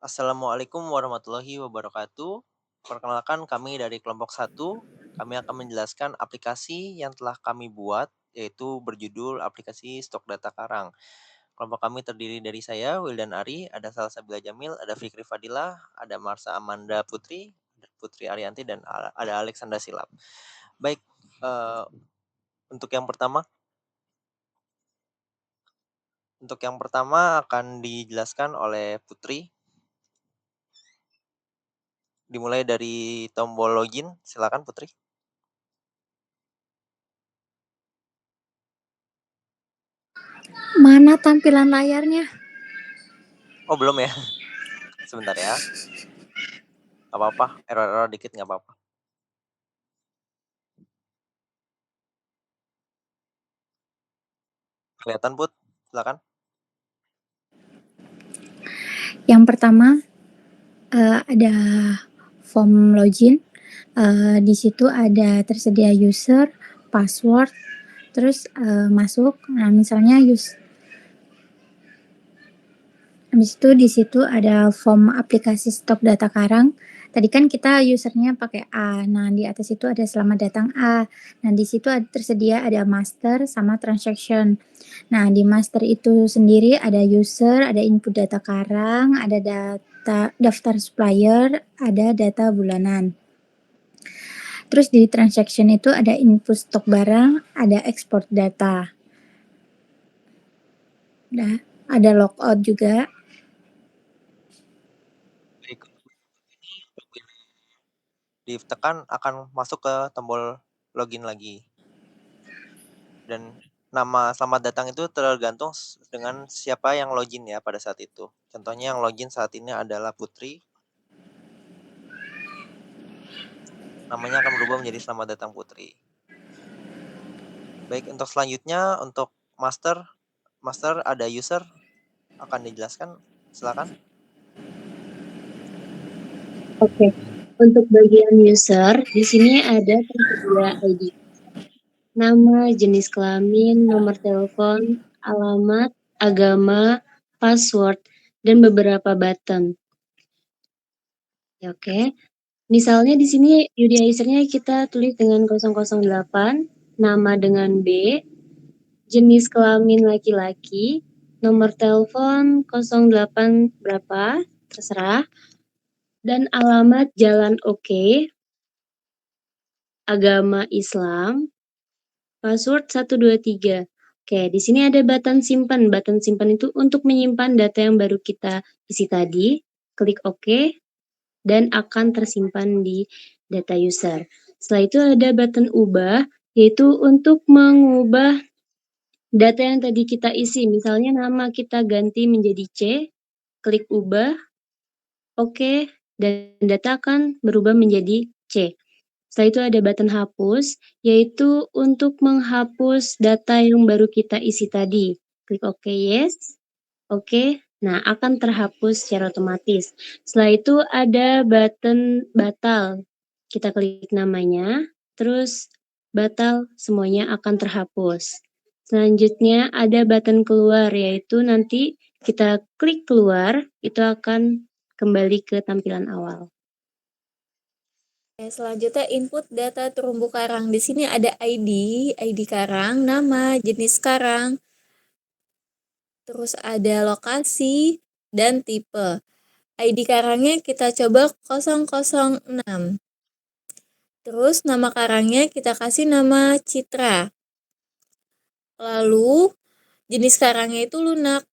Assalamualaikum warahmatullahi wabarakatuh. Perkenalkan kami dari kelompok satu. Kami akan menjelaskan aplikasi yang telah kami buat, yaitu berjudul aplikasi stok data Karang. Kelompok kami terdiri dari saya, Wildan Ari, ada Salsabila Jamil, ada Fikri Fadilah, ada Marsa Amanda Putri, Putri Arianti, dan ada Alexandra Silap. Baik, eh, untuk yang pertama, akan dijelaskan oleh Putri. Dimulai dari tombol login, silakan Putri. Mana tampilan layarnya? Oh, belum ya? Sebentar ya. Nggak apa-apa, error-error dikit nggak apa-apa. Kelihatan, Put? Silakan. Yang pertama ada form login. Di situ ada tersedia user, password, terus masuk. Nah, misalnya habis itu di situ ada form aplikasi stok data Karang. Tadi kan kita usernya pakai A. Nah, di atas itu ada selamat datang A. Nah, di situ tersedia ada master sama transaction. Nah, di master itu sendiri ada user, ada input data Karang, ada daftar supplier, ada data bulanan. Terus di transaction itu ada input stok barang, ada export data. Nah, ada logout juga. Baik, ditekan akan masuk ke tombol login lagi. Dan nama selamat datang itu tergantung dengan siapa yang login ya pada saat itu. Contohnya yang login saat ini adalah Putri. Namanya akan berubah menjadi selamat datang Putri. Baik, untuk selanjutnya, untuk master ada user, akan dijelaskan. Silakan. Oke, untuk bagian user, di sini ada tersedia ID, nama, jenis kelamin, nomor telepon, alamat, agama, password, dan beberapa button. Oke, misalnya di sini UDI usernya kita tulis dengan 008, nama dengan B, jenis kelamin laki-laki, nomor telepon 08 berapa, terserah, dan alamat Jalan Oke, agama Islam, password 123. Oke, di sini ada button simpan. Button simpan itu untuk menyimpan data yang baru kita isi tadi. Klik OK dan akan tersimpan di data user. Setelah itu ada button ubah, yaitu untuk mengubah data yang tadi kita isi. Misalnya nama kita ganti menjadi C, klik ubah, OK, dan data akan berubah menjadi C. Setelah itu ada button hapus, yaitu untuk menghapus data yang baru kita isi tadi. Klik OK, yes. Oke, nah akan terhapus secara otomatis. Setelah itu ada button batal. Kita klik namanya, terus batal, semuanya akan terhapus. Selanjutnya ada button keluar, yaitu nanti kita klik keluar, itu akan kembali ke tampilan awal. Selanjutnya input data terumbu karang. Di sini ada ID karang, nama, jenis karang, terus ada lokasi dan tipe. ID karangnya kita coba 006. Terus nama karangnya kita kasih nama Citra. Lalu jenis karangnya itu lunak.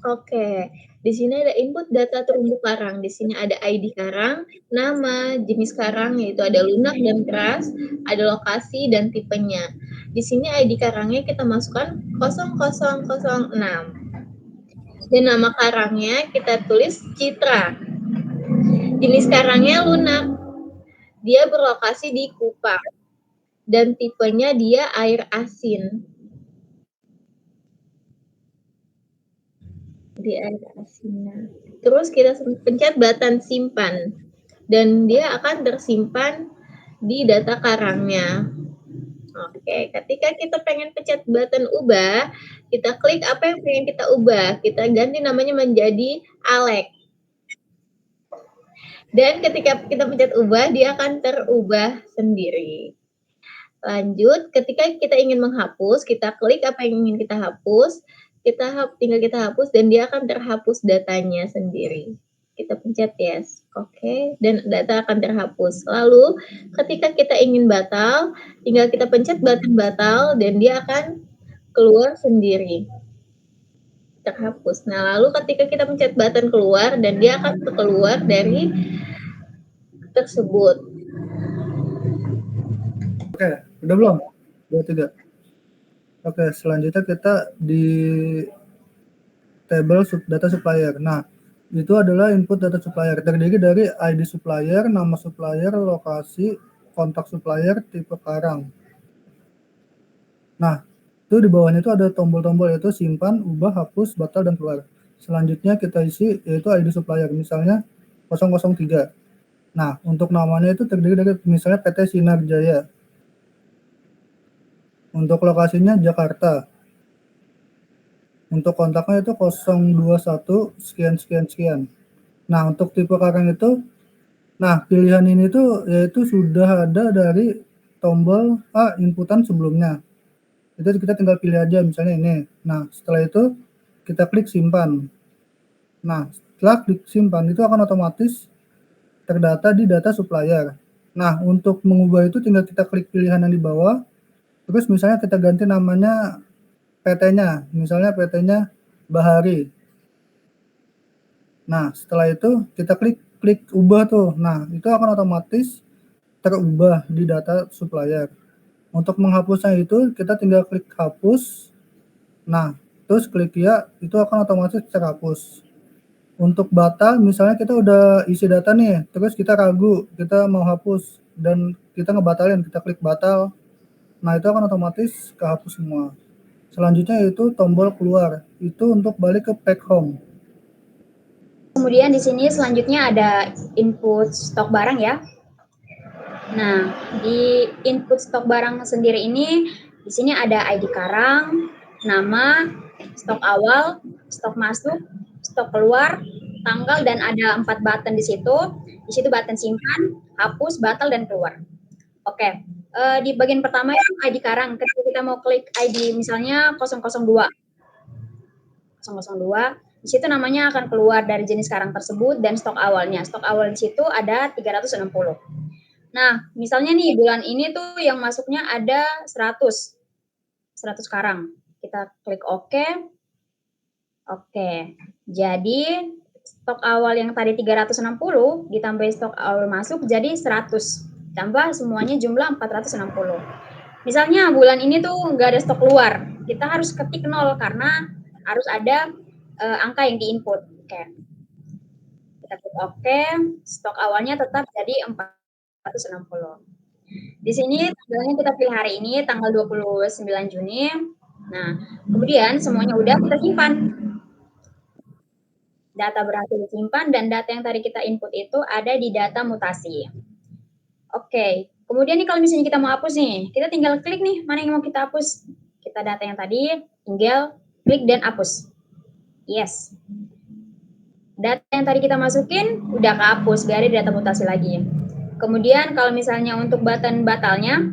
Oke, di sini ada input data terumbu karang. Di sini ada ID karang, nama, jenis karang yaitu ada lunak dan keras, ada lokasi dan tipenya. Di sini ID karangnya kita masukkan 0006. Dan nama karangnya kita tulis Citra. Jenis karangnya lunak. Dia berlokasi di Kupang. Dan tipenya dia air asin. Di air asin. terus kita pencet button simpan, dan dia akan tersimpan di data karangnya. Oke, ketika kita pengen pencet button ubah, kita klik apa yang pengen kita ubah, kita ganti namanya menjadi Alex. Dan ketika kita pencet ubah, dia akan terubah sendiri. Lanjut, ketika kita ingin menghapus, kita klik apa yang ingin kita hapus, tinggal kita hapus dan dia akan terhapus datanya sendiri. Kita pencet yes, oke, dan data akan terhapus. Lalu, ketika kita ingin batal, tinggal kita pencet button batal dan dia akan keluar sendiri. Terhapus. Nah, lalu ketika kita pencet button keluar dan dia akan keluar dari tersebut. Oke, udah belum? 2, 3. Oke, selanjutnya kita di table data supplier. Nah, itu adalah input data supplier. Terdiri dari ID supplier, nama supplier, lokasi, kontak supplier, tipe karang. Nah, itu di bawahnya itu ada tombol-tombol yaitu simpan, ubah, hapus, batal, dan keluar. Selanjutnya kita isi yaitu ID supplier, misalnya 003. Nah, untuk namanya itu terdiri dari misalnya PT Sinar Jaya. Untuk lokasinya Jakarta. Untuk kontaknya itu 021 sekian sekian sekian. Nah, untuk tipe karang itu, nah pilihan ini tuh yaitu sudah ada dari tombol inputan sebelumnya. Itu kita tinggal pilih aja misalnya ini. Nah, setelah itu kita klik simpan. Nah, setelah klik simpan itu akan otomatis terdata di data supplier. Nah, untuk mengubah itu tinggal kita klik pilihan yang di bawah. Terus misalnya kita ganti namanya PT-nya, misalnya PT-nya Bahari. Nah, setelah itu kita klik ubah tuh. Nah, itu akan otomatis terubah di data supplier. Untuk menghapusnya itu kita tinggal klik hapus. Nah, terus klik ya, itu akan otomatis terhapus. Untuk batal, misalnya kita udah isi data nih, terus kita ragu, kita mau hapus dan kita ngebatalin, kita klik batal. Nah, itu akan otomatis kehapus semua. Selanjutnya itu tombol keluar. Itu untuk balik ke pack home. Kemudian di sini selanjutnya ada input stok barang ya. Nah, di input stok barang sendiri ini di sini ada ID karang, nama, stok awal, stok masuk, stok keluar, tanggal, dan ada 4 button di situ. Di situ button simpan, hapus, batal, dan keluar. Oke, di bagian pertama itu ID karang. Ketika kita mau klik ID misalnya 002, di situ namanya akan keluar dari jenis karang tersebut dan stok awalnya. Stok awal di situ ada 360. Nah, misalnya nih bulan ini tuh yang masuknya ada 100 karang. Kita klik OK. Oke, jadi stok awal yang tadi 360 ditambah stok awal masuk jadi 100. Tambah semuanya jumlah 460. Misalnya bulan ini tuh nggak ada stok keluar, kita harus ketik 0 karena harus ada angka yang diinput. Oke. Kita klik OK, stok awalnya tetap jadi 460. Di sini tanggalnya kita pilih hari ini, tanggal 29 Juni. Nah, kemudian semuanya udah kita simpan. Data berhasil disimpan dan data yang tadi kita input itu ada di data mutasi. Oke, kemudian nih kalau misalnya kita mau hapus nih, kita tinggal klik nih, mana yang mau kita hapus. Kita data yang tadi, tinggal klik dan hapus. Yes. Data yang tadi kita masukin, udah kehapus, gak ada di data mutasi lagi. Kemudian kalau misalnya untuk button batalnya,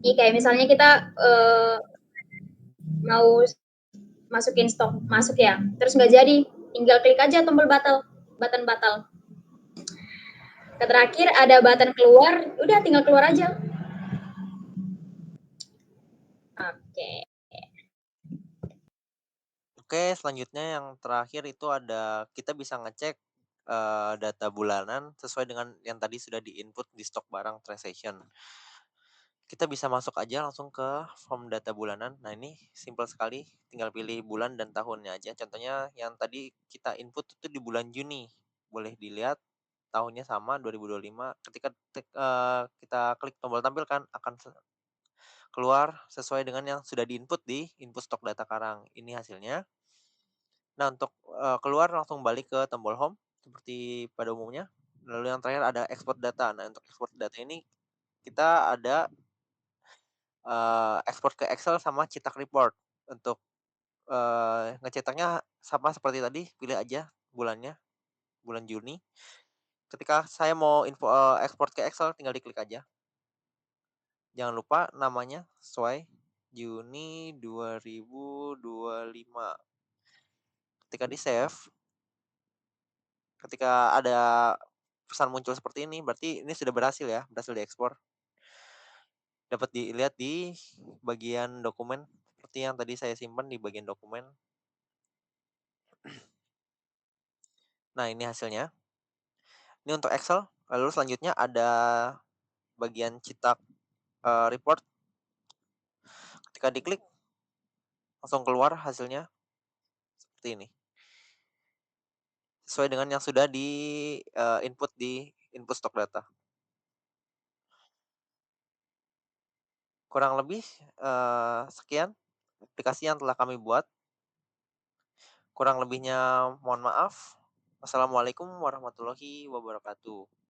ini kayak misalnya kita mau masukin stok masuk ya, terus nggak jadi, tinggal klik aja tombol button batal. Terakhir ada button keluar, udah tinggal keluar aja. Oke. Oke, selanjutnya yang terakhir itu ada kita bisa ngecek data bulanan sesuai dengan yang tadi sudah diinput di stok barang transaction. Kita bisa masuk aja langsung ke form data bulanan. Nah, ini simple sekali, tinggal pilih bulan dan tahunnya aja. Contohnya yang tadi kita input itu di bulan Juni. Boleh dilihat tahunnya sama 2025. Ketika kita klik tombol tampilkan akan keluar sesuai dengan yang sudah diinput di input stok data karang. Ini hasilnya. Nah, untuk, keluar langsung balik ke tombol home seperti pada umumnya. Lalu yang terakhir ada export data. Nah, untuk export data ini kita ada, ekspor ke Excel sama cetak report. Untuk, ngecetaknya sama seperti tadi, pilih aja bulannya, bulan Juni. Ketika saya mau ekspor ke Excel tinggal diklik aja. Jangan lupa namanya sesuai, Juni 2025. Ketika di-save, ketika ada pesan muncul seperti ini, berarti ini sudah berhasil ya, berhasil diekspor. Dapat dilihat di bagian dokumen, seperti yang tadi saya simpan di bagian dokumen. Nah, ini hasilnya. Ini untuk Excel, lalu selanjutnya ada bagian cetak, report. Ketika diklik, langsung keluar hasilnya seperti ini. Sesuai dengan yang sudah input di input stok data. Kurang lebih, sekian aplikasi yang telah kami buat. Kurang lebihnya mohon maaf. Wassalamualaikum warahmatullahi wabarakatuh.